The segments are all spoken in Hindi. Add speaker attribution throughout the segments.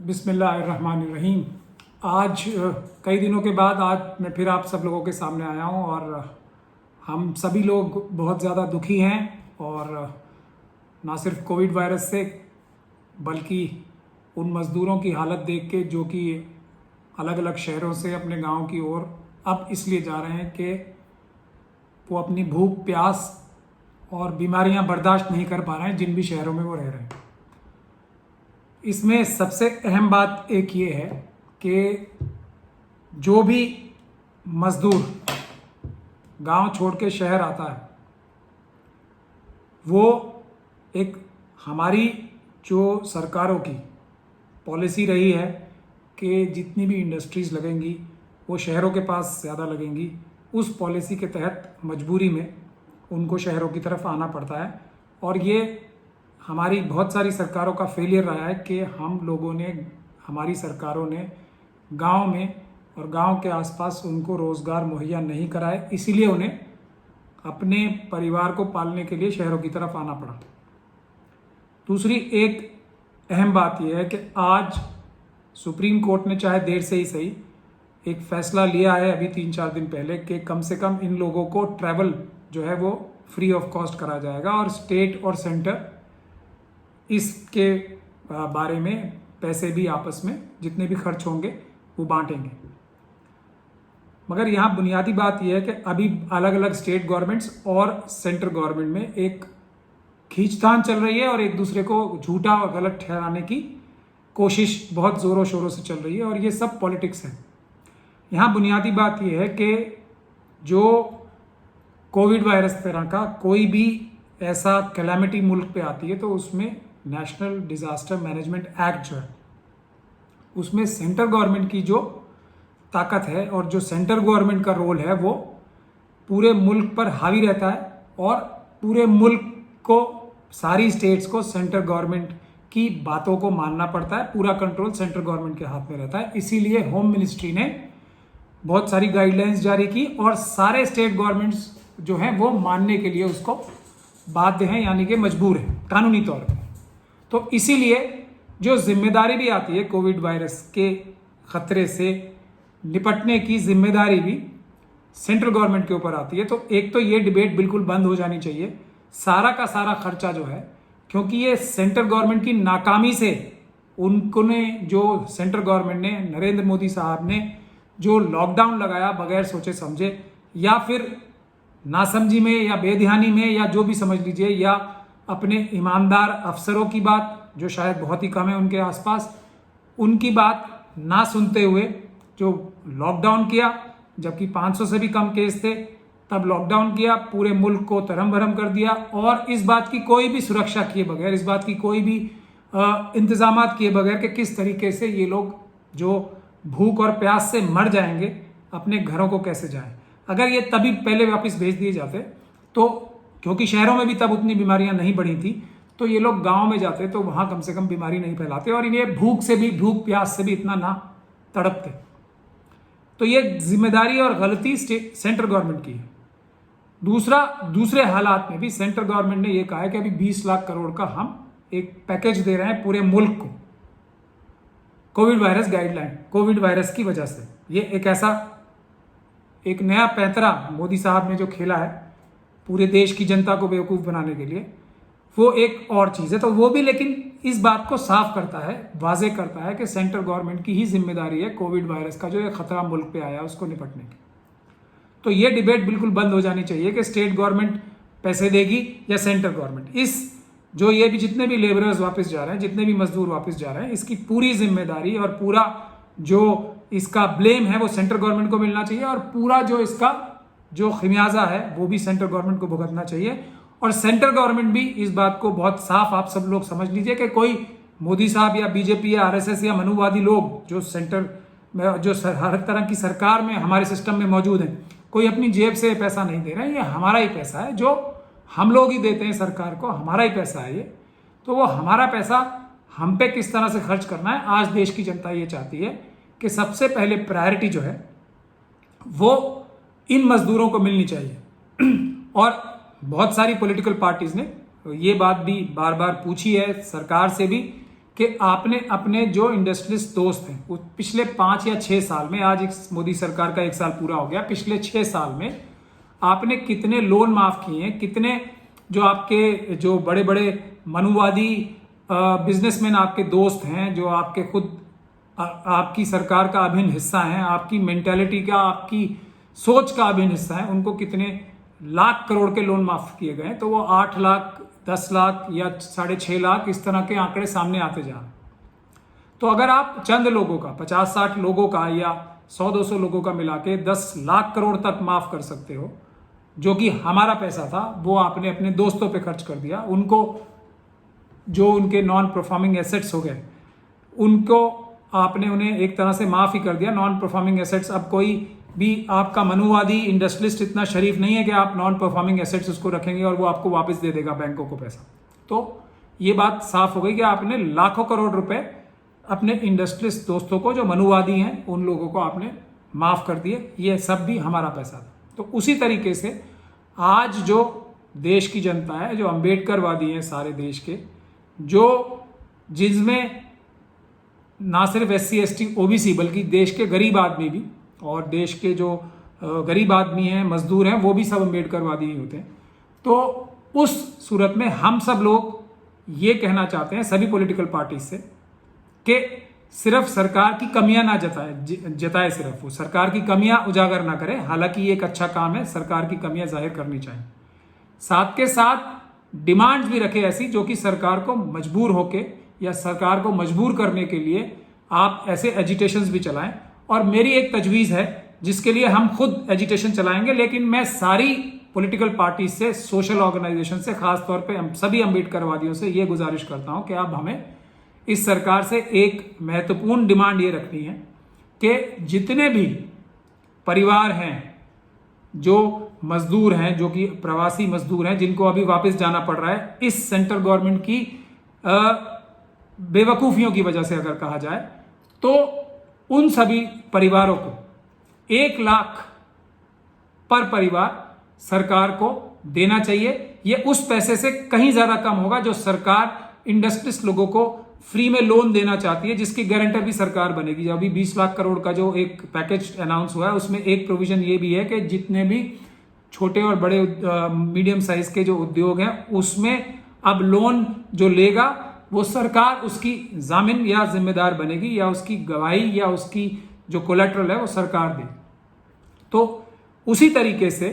Speaker 1: बिस्मिल्लाहिर्रहमानिर्रहीम। आज कई दिनों के बाद आज मैं फिर आप सब लोगों के सामने आया हूं और हम सभी लोग बहुत ज़्यादा दुखी हैं और ना सिर्फ कोविड वायरस से बल्कि उन मज़दूरों की हालत देख के जो कि अलग अलग शहरों से अपने गांव की ओर अब इसलिए जा रहे हैं कि वो अपनी भूख प्यास और बीमारियां बर्दाश्त नहीं कर पा रहे हैं जिन भी शहरों में वो रह रहे हैं। इसमें सबसे अहम बात एक ये है कि जो भी मज़दूर गांव छोड़ के शहर आता है वो एक हमारी जो सरकारों की पॉलिसी रही है कि जितनी भी इंडस्ट्रीज़ लगेंगी वो शहरों के पास ज़्यादा लगेंगी, उस पॉलिसी के तहत मजबूरी में उनको शहरों की तरफ आना पड़ता है। और ये हमारी बहुत सारी सरकारों का फेलियर रहा है कि हम लोगों ने, हमारी सरकारों ने गांव में और गांव के आसपास उनको रोज़गार मुहैया नहीं कराए, इसीलिए उन्हें अपने परिवार को पालने के लिए शहरों की तरफ आना पड़ा। दूसरी एक अहम बात यह है कि आज सुप्रीम कोर्ट ने चाहे देर से ही सही एक फ़ैसला लिया है अभी 3-4 दिन पहले कि कम से कम इन लोगों को ट्रैवल जो है वो फ्री ऑफ कॉस्ट करा जाएगा और स्टेट और सेंटर इसके बारे में पैसे भी आपस में जितने भी खर्च होंगे वो बांटेंगे। मगर यहाँ बुनियादी बात यह है कि अभी अलग अलग स्टेट गवर्नमेंट्स और सेंट्रल गवर्नमेंट में एक खींचतान चल रही है और एक दूसरे को झूठा और गलत ठहराने की कोशिश बहुत ज़ोरों शोरों से चल रही है और ये सब पॉलिटिक्स है। यहाँ बुनियादी बात यह है कि जो कोविड वायरस तरह का कोई भी ऐसा कैलामिटी मुल्क पे आती है तो उसमें नेशनल डिज़ास्टर मैनेजमेंट एक्ट जो है उसमें सेंट्रल गवर्नमेंट की जो ताकत है और जो सेंट्रल गवर्नमेंट का रोल है वो पूरे मुल्क पर हावी रहता है और पूरे मुल्क को, सारी स्टेट्स को सेंट्रल गवर्नमेंट की बातों को मानना पड़ता है। पूरा कंट्रोल सेंट्रल गवर्नमेंट के हाथ में रहता है। इसीलिए होम मिनिस्ट्री ने बहुत सारी गाइडलाइंस जारी की और सारे स्टेट गवर्नमेंट्स जो हैं वो मानने के लिए उसको बाध्य हैं, यानी कि मजबूर हैं कानूनी तौर पर। तो इसीलिए जो जिम्मेदारी भी आती है कोविड वायरस के खतरे से निपटने की जिम्मेदारी भी सेंट्रल गवर्नमेंट के ऊपर आती है। तो एक तो ये डिबेट बिल्कुल बंद हो जानी चाहिए। सारा का सारा खर्चा जो है, क्योंकि ये सेंट्रल गवर्नमेंट की नाकामी से उनको ने जो सेंट्रल गवर्नमेंट ने, नरेंद्र मोदी साहब ने जो लॉकडाउन लगाया बगैर सोचे समझे या फिर नासमझी में या बेध्यानी में या जो भी समझ लीजिए, या अपने ईमानदार अफसरों की बात जो शायद बहुत ही कम है उनके आसपास, उनकी बात ना सुनते हुए जो लॉकडाउन किया, जबकि 500 से भी कम केस थे तब लॉकडाउन किया, पूरे मुल्क को तरम भरम कर दिया और इस बात की कोई भी सुरक्षा किए बगैर, इस बात की कोई भी इंतजामात किए बगैर कि किस तरीके से ये लोग जो भूख और प्यास से मर जाएंगे अपने घरों को कैसे जाएं। अगर ये तभी पहले वापस भेज दिए जाते तो, क्योंकि शहरों में भी तब उतनी बीमारियां नहीं बढ़ी थी, तो ये लोग गांव में जाते तो वहां कम से कम बीमारी नहीं फैलाते और इन्हें भूख प्यास से भी इतना ना तड़पते। तो ये जिम्मेदारी और गलती सेंट्रल गवर्नमेंट की है। दूसरे हालात में भी सेंट्रल गवर्नमेंट ने यह कहा है कि अभी 20 लाख करोड़ का हम एक पैकेज दे रहे हैं पूरे मुल्क को Covid virus guideline, Covid virus की वजह से। ये एक ऐसा एक नया पैंतरा मोदी साहब ने जो खेला है पूरे देश की जनता को बेवकूफ़ बनाने के लिए, वो एक और चीज़ है। तो वो भी लेकिन इस बात को साफ करता है, वाजे करता है कि सेंट्रल गवर्नमेंट की ही जिम्मेदारी है कोविड वायरस का जो ये खतरा मुल्क पे आया उसको निपटने की। तो ये डिबेट बिल्कुल बंद हो जानी चाहिए कि स्टेट गवर्नमेंट पैसे देगी या सेंट्रल गवर्नमेंट। इस जो ये भी जितने भी लेबरर्स वापस जा रहे हैं, जितने भी मजदूर वापस जा रहे हैं, इसकी पूरी जिम्मेदारी और पूरा जो इसका ब्लेम है वो सेंट्रल गवर्नमेंट को मिलना चाहिए और पूरा जो इसका जो खमियाजा है वो भी सेंट्रल गवर्नमेंट को भुगतना चाहिए। और सेंट्रल गवर्नमेंट भी इस बात को बहुत साफ, आप सब लोग समझ लीजिए कि कोई मोदी साहब या बीजेपी या आरएसएस या मनुवादी लोग जो सेंटर में, जो हर तरह की सरकार में हमारे सिस्टम में मौजूद हैं, कोई अपनी जेब से पैसा नहीं दे रहे हैं। ये हमारा ही पैसा है जो हम लोग ही देते हैं सरकार को, हमारा ही पैसा है ये। तो वो हमारा पैसा हम पे किस तरह से खर्च करना है, आज देश की जनता ये चाहती है कि सबसे पहले प्रायोरिटी जो है वो इन मजदूरों को मिलनी चाहिए। और बहुत सारी पॉलिटिकल पार्टीज ने ये बात भी बार बार पूछी है सरकार से भी कि आपने अपने जो इंडस्ट्रियलिस्ट दोस्त हैं वो पिछले 5 या 6 साल में, आज मोदी सरकार का 1 साल पूरा हो गया, पिछले 6 साल में आपने कितने लोन माफ किए हैं, कितने जो आपके जो बड़े बड़े मनुवादी बिजनेसमैन आपके दोस्त हैं, जो आपके खुद आपकी सरकार का अभिन्न हिस्सा हैं, आपकी मेंटालिटी का, आपकी सोच का अभिन्न हिस्सा है, उनको कितने लाख करोड़ के लोन माफ किए गए। तो वो 8 लाख, 10 लाख या 6.5 लाख इस तरह के आंकड़े सामने आते जा रहे हैं। तो अगर आप चंद लोगों का, 50-60 लोगों का या 100-200 लोगों का मिला के 10 लाख करोड़ तक माफ कर सकते हो, जो कि हमारा पैसा था वो आपने अपने दोस्तों पे खर्च कर दिया, उनको जो उनके नॉन परफॉर्मिंग एसेट्स हो गए उनको आपने उन्हें एक तरह से माफ ही कर दिया। नॉन परफॉर्मिंग एसेट्स, अब कोई भी आपका मनुवादी इंडस्ट्रियलिस्ट इतना शरीफ नहीं है कि आप नॉन परफॉर्मिंग एसेट्स उसको रखेंगे और वो आपको वापस दे देगा बैंकों को पैसा। तो ये बात साफ हो गई कि आपने लाखों करोड़ रुपए अपने इंडस्ट्रियलिस्ट दोस्तों को, जो मनुवादी हैं, उन लोगों को आपने माफ कर दिए। ये सब भी हमारा पैसा था। तो उसी तरीके से आज जो देश की जनता है, जो अंबेडकरवादी हैं सारे देश के, जो जिसमें ना सिर्फ SC ST OBC बल्कि देश के गरीब आदमी भी, और देश के जो गरीब आदमी हैं, मजदूर हैं, वो भी सब अंबेडकरवादी ही होते हैं। तो उस सूरत में हम सब लोग ये कहना चाहते हैं सभी पॉलिटिकल पार्टी से कि सिर्फ सरकार की कमियां ना जताए सिर्फ वो सरकार की कमियां उजागर ना करे। हालांकि ये एक अच्छा काम है, सरकार की कमियां जाहिर करनी चाहिए, साथ के साथ डिमांड्स भी रखे ऐसी जो कि सरकार को मजबूर होके या सरकार को मजबूर करने के लिए आप ऐसे एजिटेशंस भी चलाएं। और मेरी एक तजवीज़ है जिसके लिए हम खुद एजिटेशन चलाएंगे, लेकिन मैं सारी पॉलिटिकल पार्टी से, सोशल ऑर्गेनाइजेशन से, खास तौर पे सभी अंबेडकरवादियों से ये गुजारिश करता हूं कि अब हमें इस सरकार से एक महत्वपूर्ण डिमांड ये रखनी है कि जितने भी परिवार हैं, जो मजदूर हैं, जो कि प्रवासी मजदूर हैं, जिनको अभी वापस जाना पड़ रहा है इस सेंट्रल गवर्नमेंट की बेवकूफियों की वजह से अगर कहा जाए, तो उन सभी परिवारों को 1 लाख पर परिवार सरकार को देना चाहिए। ये उस पैसे से कहीं ज्यादा कम होगा जो सरकार इंडस्ट्रियलिस्ट लोगों को फ्री में लोन देना चाहती है, जिसकी गारंटर भी सरकार बनेगी। अभी 20 लाख करोड़ का जो एक पैकेज अनाउंस हुआ है, उसमें एक प्रोविजन ये भी है कि जितने भी छोटे और बड़े मीडियम साइज के जो उद्योग हैं, उसमें अब लोन जो लेगा वो सरकार उसकी जामिन या जिम्मेदार बनेगी, या उसकी गवाही या उसकी जो कोलेट्रल है वो सरकार दे। तो उसी तरीके से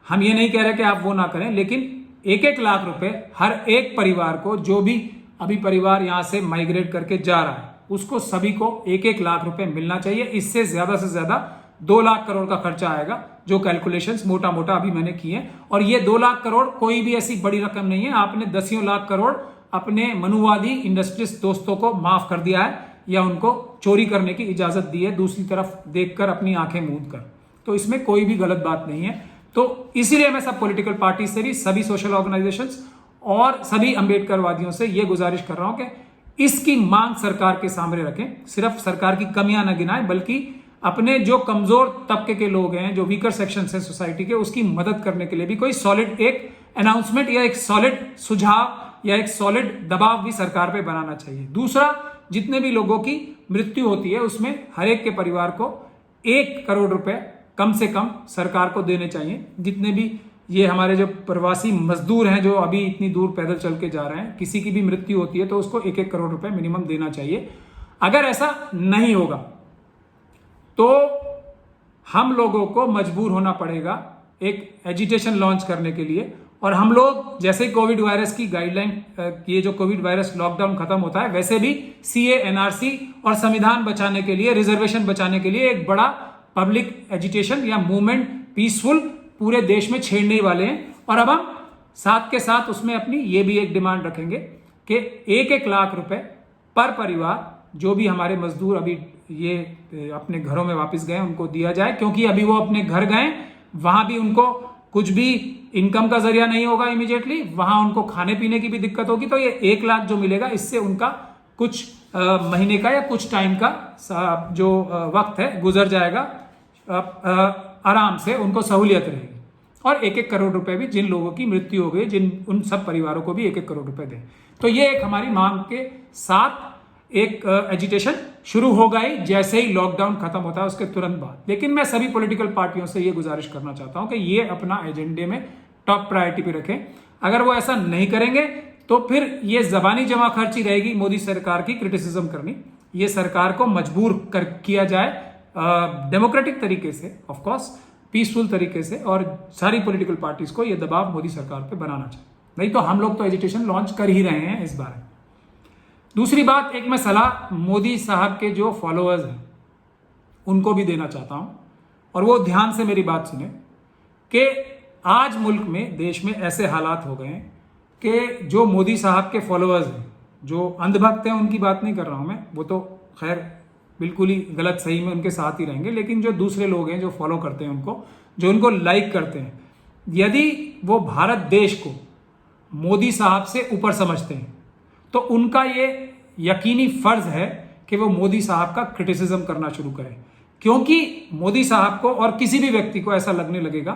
Speaker 1: हम ये नहीं कह रहे कि आप वो ना करें, लेकिन 1-1 लाख रुपए हर एक परिवार को, जो भी अभी परिवार यहां से माइग्रेट करके जा रहा है, उसको सभी को 1-1 लाख रुपए मिलना चाहिए। इससे ज्यादा 2 लाख करोड़ का खर्चा आएगा, जो कैलकुलेशंस मोटा मोटा अभी मैंने किए हैं। और ये 2 लाख करोड़ कोई भी ऐसी बड़ी रकम नहीं है। आपने 10 लाख करोड़ अपने मनुवादी इंडस्ट्रियलिस्ट दोस्तों को माफ कर दिया है, या उनको चोरी करने की इजाजत दी है दूसरी तरफ देखकर, अपनी आंखें मूंद कर। तो इसमें कोई भी गलत बात नहीं है। तो इसीलिए मैं सब पॉलिटिकल पार्टी से भी, सभी सोशल ऑर्गेनाइजेशंस और सभी अंबेडकरवादियों से यह गुजारिश कर रहा हूं कि इसकी मांग सरकार के सामने रखें। सिर्फ सरकार की कमियां न गिनाएं, बल्कि अपने जो कमजोर तबके के लोग हैं, जो वीकर सेक्शन है सोसाइटी के, उसकी मदद करने के लिए भी कोई सॉलिड एक अनाउंसमेंट या एक सॉलिड सुझाव या एक सॉलिड दबाव भी सरकार पे बनाना चाहिए। दूसरा, जितने भी लोगों की मृत्यु होती है उसमें हर एक के परिवार को 1 करोड़ रुपए कम से कम सरकार को देने चाहिए। जितने भी ये हमारे जो प्रवासी मजदूर हैं, जो अभी इतनी दूर पैदल चल के जा रहे हैं, किसी की भी मृत्यु होती है तो उसको 1-1 करोड़ रुपए मिनिमम देना चाहिए। अगर ऐसा नहीं होगा तो हम लोगों को मजबूर होना पड़ेगा एक एजिटेशन लॉन्च करने के लिए। और हम लोग जैसे कोविड वायरस की गाइडलाइन, ये जो कोविड वायरस लॉकडाउन खत्म होता है, वैसे भी CA NRC और संविधान बचाने के लिए, रिजर्वेशन बचाने के लिए एक बड़ा पब्लिक एजिटेशन या मूवमेंट पीसफुल पूरे देश में छेड़ने वाले हैं। और अब हम साथ के साथ उसमें अपनी ये भी एक डिमांड रखेंगे कि 1-1 लाख रुपए पर परिवार, जो भी हमारे मजदूर अभी ये अपने घरों में वापस गए, उनको दिया जाए। क्योंकि अभी वो अपने घर गए, वहां भी उनको कुछ भी इनकम का जरिया नहीं होगा इमीडिएटली, वहां उनको खाने पीने की भी दिक्कत होगी। तो ये 1 लाख जो मिलेगा, इससे उनका कुछ महीने का या कुछ टाइम का जो वक्त है गुजर जाएगा, आराम से उनको सहूलियत रहेगी। और 1-1 करोड़ रुपए भी जिन लोगों की मृत्यु हो गई, उन सब परिवारों को भी 1-1 करोड़ रुपए दें। तो ये एक हमारी मांग के साथ एक एजिटेशन शुरू होगा ही जैसे ही लॉकडाउन खत्म होता है उसके तुरंत बाद। लेकिन मैं सभी पॉलिटिकल पार्टियों से ये गुजारिश करना चाहता हूं कि ये अपना एजेंडे में टॉप प्रायोरिटी पे रखें। अगर वो ऐसा नहीं करेंगे तो फिर ये जबानी जमा खर्ची रहेगी मोदी सरकार की क्रिटिसिज्म करनी। ये सरकार को मजबूर कर किया जाए डेमोक्रेटिक तरीके से, ऑफ कोर्स पीसफुल तरीके से, और सारी पॉलिटिकल पार्टीज को ये दबाव मोदी सरकार पे बनाना चाहिए। नहीं तो हम लोग तो एजिटेशन लॉन्च कर ही रहे हैं इस बार। दूसरी बात, एक मैं सलाह मोदी साहब के जो फॉलोअर्स हैं उनको भी देना चाहता हूं, और वो ध्यान से मेरी बात सुने कि आज मुल्क में, देश में ऐसे हालात हो गए हैं कि जो मोदी साहब के फॉलोअर्स हैं, जो अंधभक्त हैं, उनकी बात नहीं कर रहा हूं मैं, वो तो खैर बिल्कुल ही गलत सही में उनके साथ ही रहेंगे, लेकिन जो दूसरे लोग हैं जो फॉलो करते हैं उनको, जो उनको लाइक करते हैं, यदि वो भारत देश को मोदी साहब से ऊपर समझते हैं तो उनका ये यकीनी फर्ज है कि वो मोदी साहब का क्रिटिसिज्म करना शुरू करें। क्योंकि मोदी साहब को और किसी भी व्यक्ति को ऐसा लगने लगेगा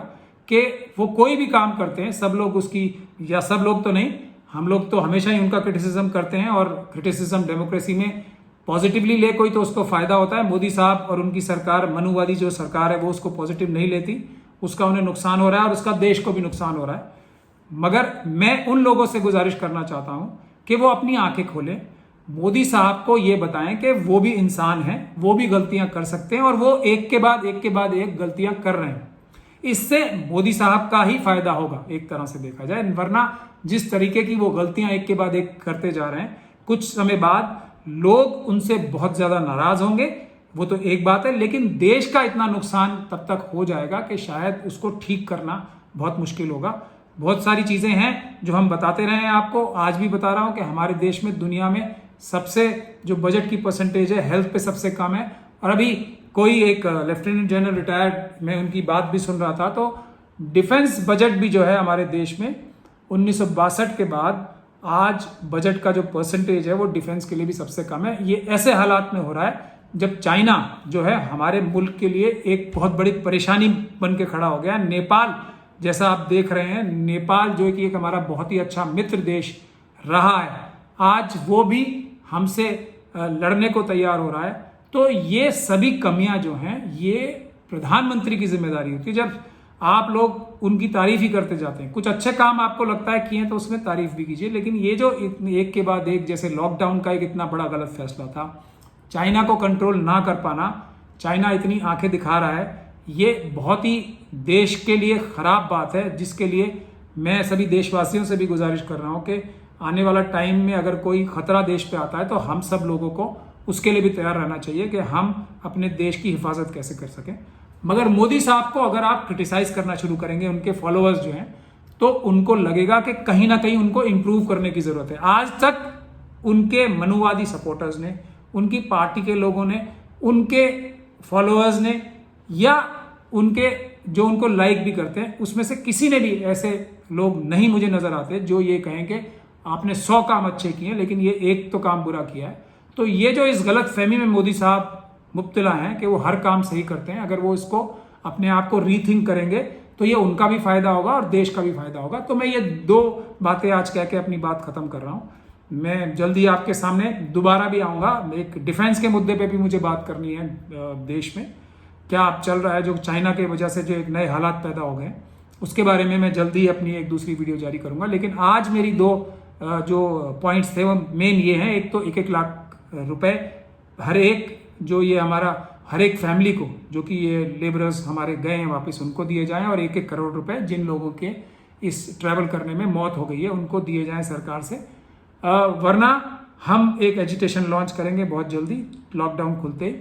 Speaker 1: कि वो कोई भी काम करते हैं सब लोग उसकी, या सब लोग तो नहीं, हम लोग तो हमेशा ही उनका क्रिटिसिज्म करते हैं, और क्रिटिसिज्म डेमोक्रेसी में पॉजिटिवली ले कोई तो उसको फायदा होता है। मोदी साहब और उनकी सरकार, मनुवादी जो सरकार है, वो उसको पॉजिटिव नहीं लेती, उसका उन्हें नुकसान हो रहा है और उसका देश को भी नुकसान हो रहा है। मगर मैं उन लोगों से गुजारिश करना चाहता हूं कि वो अपनी आंखें खोलें, मोदी साहब को ये बताएं कि वो भी इंसान हैं, वो भी गलतियां कर सकते हैं, और वो एक के बाद एक गलतियां कर रहे हैं। इससे मोदी साहब का ही फायदा होगा एक तरह से देखा जाए, वरना जिस तरीके की वो गलतियां एक के बाद एक करते जा रहे हैं, कुछ समय बाद लोग उनसे बहुत ज्यादा नाराज होंगे, वो तो एक बात है, लेकिन देश का इतना नुकसान तब तक हो जाएगा कि शायद उसको ठीक करना बहुत मुश्किल होगा। बहुत सारी चीजें हैं जो हम बताते रहे हैं आपको, आज भी बता रहा हूं कि हमारे देश में दुनिया में सबसे जो बजट की परसेंटेज है हेल्थ पे सबसे कम है। और अभी कोई एक लेफ्टिनेंट जनरल रिटायर्ड, मैं उनकी बात भी सुन रहा था, तो डिफेंस बजट भी जो है हमारे देश में 1962 के बाद आज बजट का जो परसेंटेज है वो डिफेंस के लिए भी सबसे कम है। ये ऐसे हालात में हो रहा है जब चाइना जो है हमारे मुल्क के लिए एक बहुत बड़ी परेशानी बन के खड़ा हो गया। नेपाल जैसा आप देख रहे हैं, नेपाल जो कि एक हमारा बहुत ही अच्छा मित्र देश रहा है, आज वो भी हमसे लड़ने को तैयार हो रहा है। तो ये सभी कमियां जो हैं ये प्रधानमंत्री की जिम्मेदारी होती है। जब आप लोग उनकी तारीफ ही करते जाते हैं, कुछ अच्छे काम आपको लगता है किए तो उसमें तारीफ भी कीजिए, लेकिन ये जो एक के बाद एक, जैसे लॉकडाउन का एक इतना बड़ा गलत फैसला था, चाइना को कंट्रोल ना कर पाना, चाइना इतनी आंखें दिखा रहा है, ये बहुत ही देश के लिए खराब बात है, जिसके लिए मैं सभी देशवासियों से भी गुजारिश कर रहा हूं कि आने वाला टाइम में अगर कोई खतरा देश पे आता है तो हम सब लोगों को उसके लिए भी तैयार रहना चाहिए कि हम अपने देश की हिफाजत कैसे कर सकें। मगर मोदी साहब को अगर आप क्रिटिसाइज करना शुरू करेंगे, उनके फॉलोअर्स जो हैं, तो उनको लगेगा कि कहीं ना कहीं उनको इंप्रूव करने की जरूरत है। आज तक उनके मनुवादी सपोर्टर्स ने, उनकी पार्टी के लोगों ने, उनके फॉलोअर्स ने, या उनके जो उनको लाइक भी करते हैं, उसमें से किसी ने भी ऐसे लोग नहीं मुझे नजर आते जो ये कहें कि आपने 100 काम अच्छे किए लेकिन ये एक तो काम बुरा किया है। तो ये जो इस गलत फहमी में मोदी साहब मुब्तला हैं कि वो हर काम सही करते हैं, अगर वो इसको अपने आप को रीथिंक करेंगे तो ये उनका भी फायदा होगा और देश का भी फायदा होगा। तो मैं ये 2 बातें आज कह के अपनी बात खत्म कर रहा हूं। मैं जल्दी आपके सामने दोबारा भी आऊंगा। एक डिफेंस के मुद्दे पे भी मुझे बात करनी है। देश में क्या चल रहा है, जो चाइना के वजह से जो एक नए हालात पैदा हो गए, उसके बारे में मैं जल्दी अपनी एक दूसरी वीडियो जारी करूंगा। लेकिन आज मेरी 2 जो पॉइंट्स थे वो मेन ये हैं। एक तो 1-1 लाख रुपए हर एक, जो ये हमारा हर एक फैमिली को, जो कि ये लेबरर्स हमारे गए हैं वापस, उनको दिए जाएं, और 1-1 करोड़ रुपए जिन लोगों के इस ट्रैवल करने में मौत हो गई है उनको दिए जाएं सरकार से। वरना हम एक एजिटेशन लॉन्च करेंगे बहुत जल्दी लॉकडाउन खुलते ही।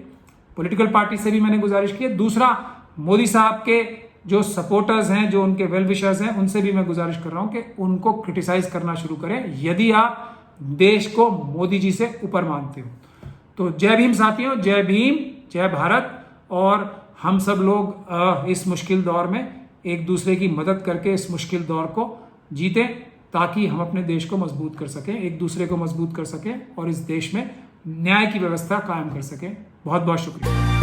Speaker 1: पॉलिटिकल पार्टी से भी मैंने गुजारिश की है। दूसरा, मोदी साहब के जो सपोर्टर्स हैं, जो उनके वेल विशर्स हैं, उनसे भी मैं गुजारिश कर रहा हूं कि उनको क्रिटिसाइज करना शुरू करें यदि आप देश को मोदी जी से ऊपर मानते हो। तो जय भीम साथियों, जय भीम, जय भारत। और हम सब लोग इस मुश्किल दौर में एक दूसरे की मदद करके इस मुश्किल दौर को जीतें, ताकि हम अपने देश को मजबूत कर सकें, एक दूसरे को मजबूत कर सकें और इस देश में न्याय की व्यवस्था कायम कर सकें। बहुत बहुत शुक्रिया।